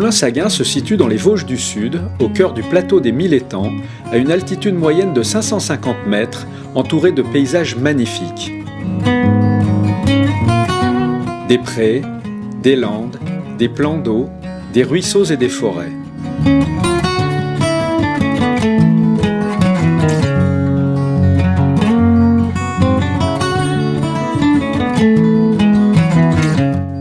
Moulin-Saguin se situe dans les Vosges du Sud, au cœur du plateau des Mille Étangs, à une altitude moyenne de 550 mètres, entouré de paysages magnifiques. Des prés, des landes, des plans d'eau, des ruisseaux et des forêts.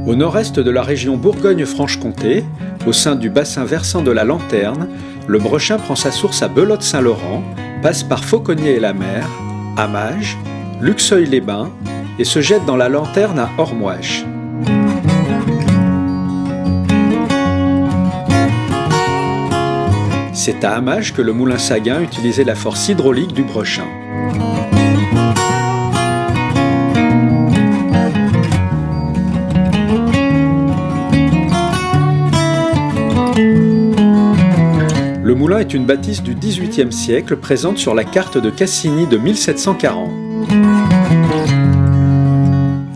Au nord-est de la région Bourgogne-Franche-Comté, au sein du bassin versant de la Lanterne, le Brechin prend sa source à Belote-Saint-Laurent, passe par Fauconnier-et-la-Mer, Amages, Luxeuil-les-Bains et se jette dans la Lanterne à Ormoache. C'est à Amages que le Moulin-Saguin utilisait la force hydraulique du Brechin. Le moulin est une bâtisse du XVIIIe siècle présente sur la carte de Cassini de 1740.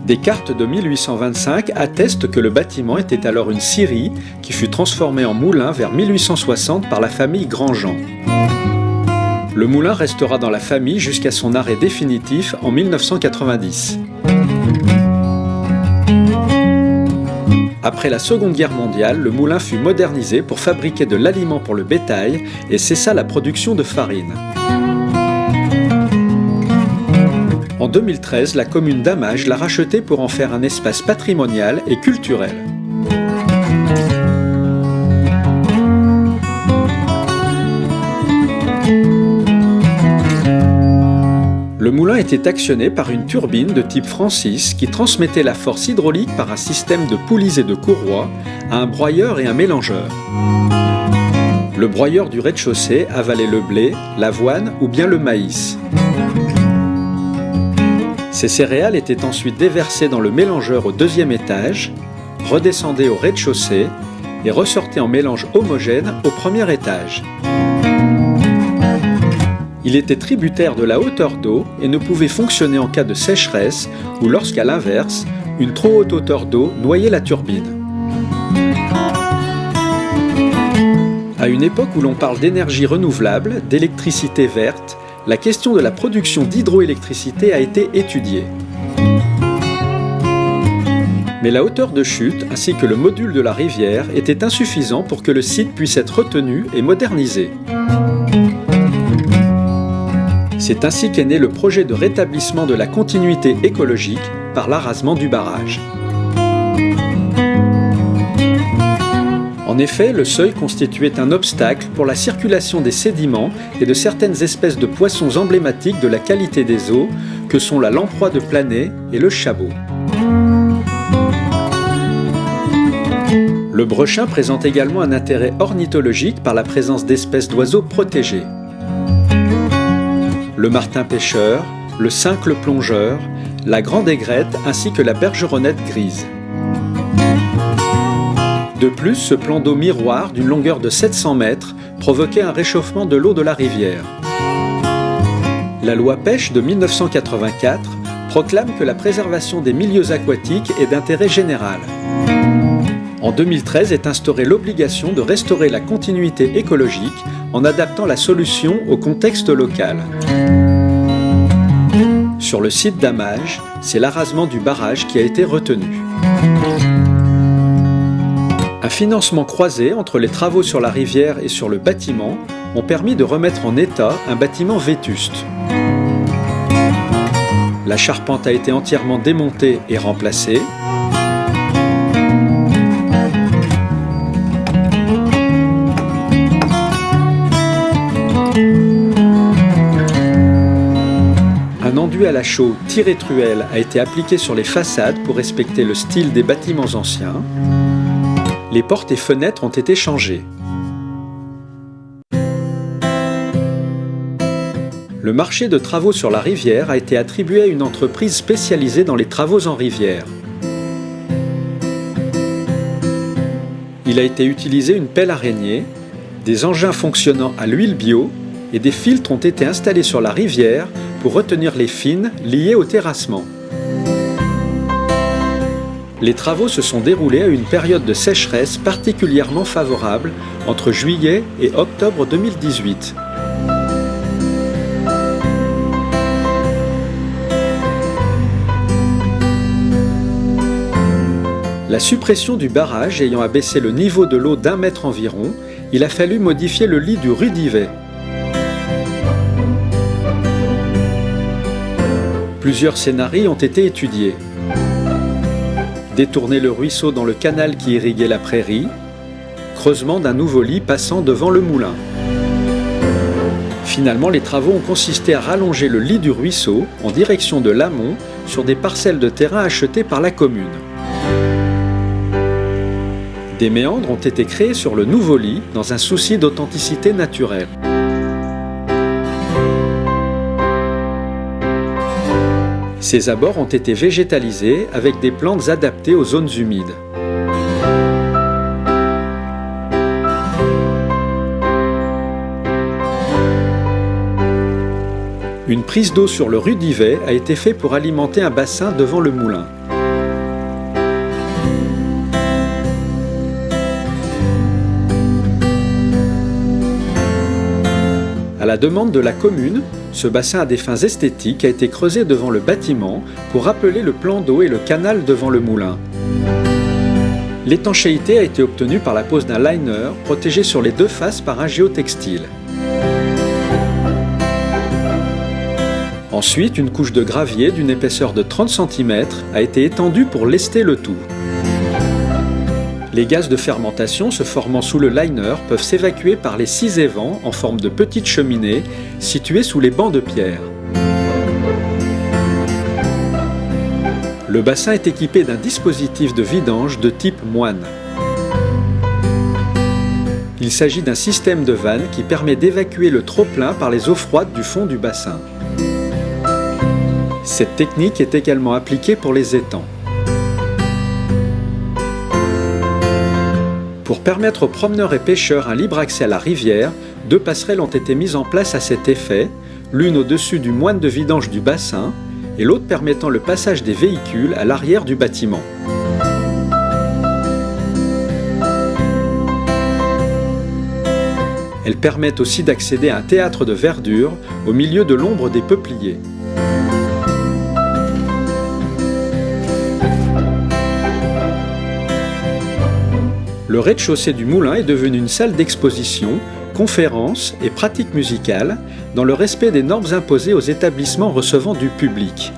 Des cartes de 1825 attestent que le bâtiment était alors une scierie qui fut transformée en moulin vers 1860 par la famille Grandjean. Le moulin restera dans la famille jusqu'à son arrêt définitif en 1990. Après la Seconde Guerre mondiale, le moulin fut modernisé pour fabriquer de l'aliment pour le bétail et cessa la production de farine. En 2013, la commune d'Amages l'a racheté pour en faire un espace patrimonial et culturel. Le moulin était actionné par une turbine de type Francis qui transmettait la force hydraulique par un système de poulies et de courroies à un broyeur et un mélangeur. Le broyeur du rez-de-chaussée avalait le blé, l'avoine ou bien le maïs. Ces céréales étaient ensuite déversées dans le mélangeur au deuxième étage, redescendaient au rez-de-chaussée et ressortaient en mélange homogène au premier étage. Il était tributaire de la hauteur d'eau et ne pouvait fonctionner en cas de sécheresse ou lorsqu'à l'inverse, une trop haute hauteur d'eau noyait la turbine. À une époque où l'on parle d'énergie renouvelable, d'électricité verte, la question de la production d'hydroélectricité a été étudiée. Mais la hauteur de chute ainsi que le module de la rivière étaient insuffisants pour que le site puisse être retenu et modernisé. C'est ainsi qu'est né le projet de rétablissement de la continuité écologique par l'arasement du barrage. En effet, le seuil constituait un obstacle pour la circulation des sédiments et de certaines espèces de poissons emblématiques de la qualité des eaux que sont la lamproie de Planey et le chabot. Le Brechin présente également un intérêt ornithologique par la présence d'espèces d'oiseaux protégés. Le martin pêcheur, le cincle plongeur, la grande aigrette ainsi que la bergeronnette grise. De plus, ce plan d'eau miroir d'une longueur de 700 mètres provoquait un réchauffement de l'eau de la rivière. La loi pêche de 1984 proclame que la préservation des milieux aquatiques est d'intérêt général. En 2013 est instaurée l'obligation de restaurer la continuité écologique en adaptant la solution au contexte local. Sur le site d'Amages, c'est l'arasement du barrage qui a été retenu. Un financement croisé entre les travaux sur la rivière et sur le bâtiment ont permis de remettre en état un bâtiment vétuste. La charpente a été entièrement démontée et remplacée. Un enduit à la chaux tiré-truelle a été appliqué sur les façades pour respecter le style des bâtiments anciens. Les portes et fenêtres ont été changées. Le marché de travaux sur la rivière a été attribué à une entreprise spécialisée dans les travaux en rivière. Il a été utilisé une pelle araignée, des engins fonctionnant à l'huile bio et des filtres ont été installés sur la rivière pour retenir les fines liées au terrassement. Les travaux se sont déroulés à une période de sécheresse particulièrement favorable entre juillet et octobre 2018. La suppression du barrage ayant abaissé le niveau de l'eau d'1 mètre environ, il a fallu modifier le lit du Rudivet. Plusieurs scénarios ont été étudiés. Détourner le ruisseau dans le canal qui irriguait la prairie, creusement d'un nouveau lit passant devant le moulin. Finalement, les travaux ont consisté à rallonger le lit du ruisseau en direction de l'amont sur des parcelles de terrain achetées par la commune. Des méandres ont été créés sur le nouveau lit dans un souci d'authenticité naturelle. Ces abords ont été végétalisés avec des plantes adaptées aux zones humides. Une prise d'eau sur le Rudivet a été faite pour alimenter un bassin devant le moulin. À la demande de la commune, ce bassin à des fins esthétiques a été creusé devant le bâtiment pour rappeler le plan d'eau et le canal devant le moulin. L'étanchéité a été obtenue par la pose d'un liner protégé sur les deux faces par un géotextile. Ensuite, une couche de gravier d'une épaisseur de 30 cm a été étendue pour lester le tout. Les gaz de fermentation se formant sous le liner peuvent s'évacuer par les 6 évents en forme de petites cheminées situées sous les bancs de pierre. Le bassin est équipé d'un dispositif de vidange de type moine. Il s'agit d'un système de vanne qui permet d'évacuer le trop-plein par les eaux froides du fond du bassin. Cette technique est également appliquée pour les étangs. Pour permettre aux promeneurs et pêcheurs un libre accès à la rivière, 2 passerelles ont été mises en place à cet effet, l'une au-dessus du moine de vidange du bassin et l'autre permettant le passage des véhicules à l'arrière du bâtiment. Elles permettent aussi d'accéder à un théâtre de verdure au milieu de l'ombre des peupliers. Le rez-de-chaussée du moulin est devenu une salle d'exposition, conférences et pratiques musicales dans le respect des normes imposées aux établissements recevant du public.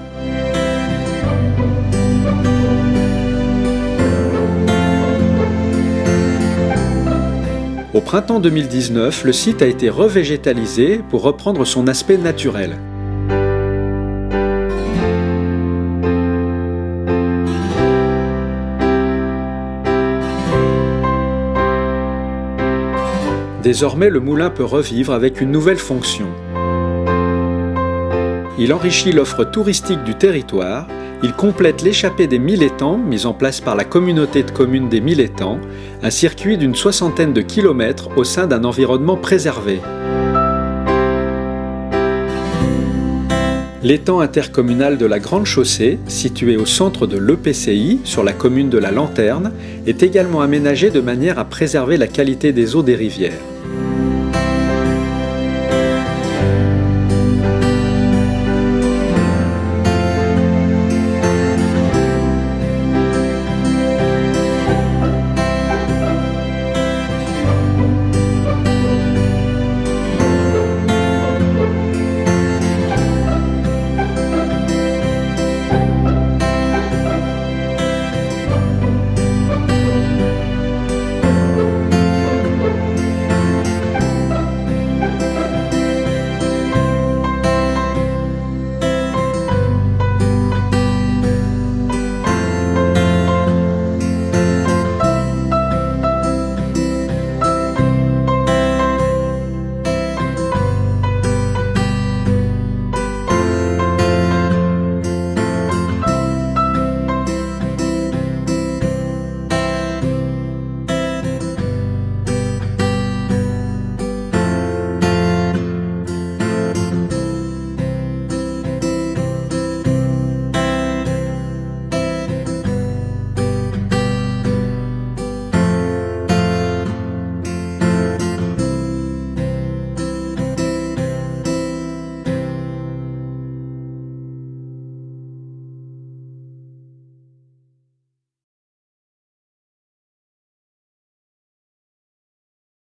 Au printemps 2019, le site a été revégétalisé pour reprendre son aspect naturel. Désormais, le moulin peut revivre avec une nouvelle fonction. Il enrichit l'offre touristique du territoire, il complète l'échappée des 1000 étangs mise en place par la communauté de communes des 1000 étangs, un circuit d'une 60aine de kilomètres au sein d'un environnement préservé. L'étang intercommunal de la Grande Chaussée, situé au centre de l'EPCI, sur la commune de la Lanterne, est également aménagé de manière à préserver la qualité des eaux des rivières.